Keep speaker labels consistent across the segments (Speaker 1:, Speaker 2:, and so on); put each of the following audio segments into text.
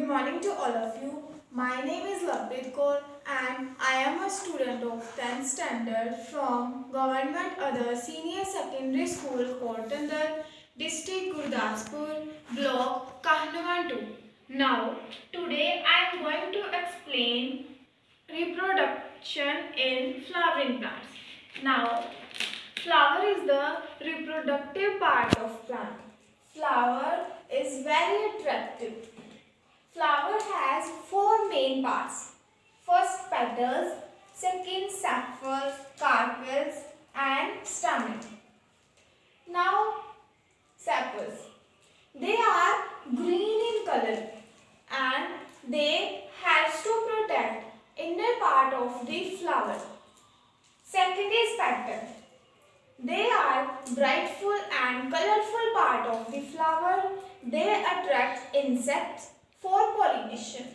Speaker 1: Good morning to all of you. My name is Lovepreet Kaur and I am a student of 10th standard from Government ADARSH Senior Secondary School, DHANDAL, District Gurdaspur, Block Kahnawan 2. Now, today I am going to explain reproduction in flowering plants. Now, flower is the reproductive part of plant. Flower is very attractive. Flower has four main parts. First, petals, second, sepals, carpels and stamen. Now, sepals. They are green in color and they help to protect inner part of the flower. Second is petal. They are brightful and colorful part of the flower. They attract insects for pollination.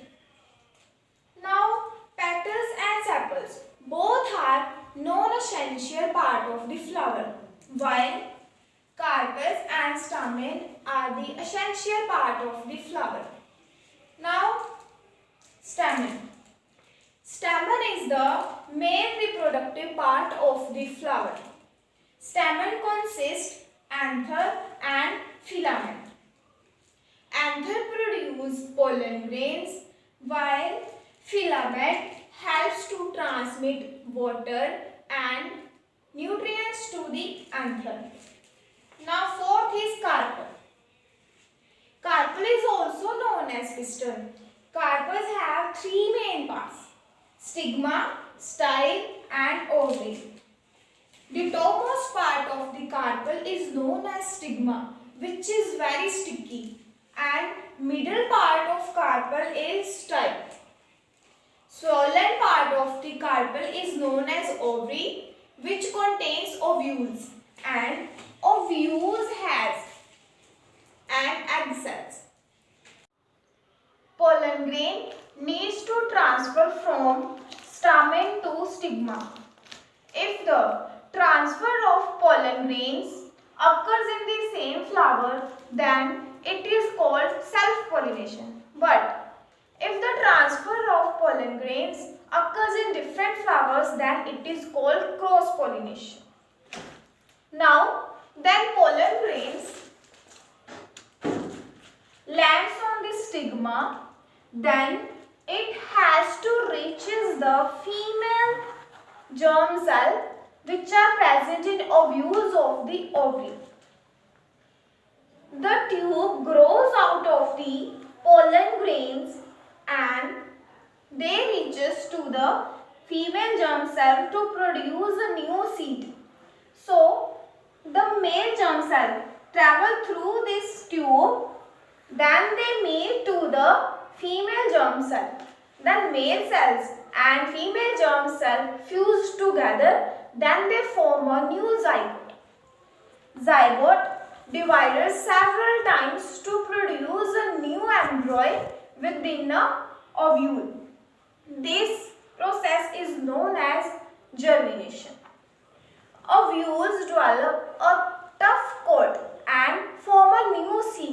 Speaker 1: Now, petals and sepals both are non-essential part of the flower, while carpels and stamen are the essential part of the flower. Now, stamen. Stamen is the main reproductive part of the flower. Stamen consists anther and filament. Anther produce pollen grains while filament helps to transmit water and nutrients to the anther. Now fourth is carpel. Carpel is also known as pistil. Carpels have three main parts: stigma, style and ovary. The topmost part of the carpel is known as stigma, which is very sticky, and middle part of carpel is style. Swollen part of the carpel is known as ovary, which contains ovules, and ovules has an egg cells. Pollen grain needs to transfer from stamen to stigma. If the transfer of pollen grains occurs in the same flower, then it is called self-pollination. But if the transfer of pollen grains occurs in different flowers, then it is called cross-pollination. Now, then pollen grains lands on the stigma, then it has to reaches the female germ cell which are present in ovules of the ovary. The tube grows out of the pollen grains and they reaches to the female germ cell to produce a new seed. So, the male germ cell travel through this tube, then they meet to the female germ cell. Then male cells and female germ cell fuse together, then they form a new zygote. Zygote divided several times to produce a new embryo within a ovule. This process is known as germination. Ovules develop a tough coat and form a new seed.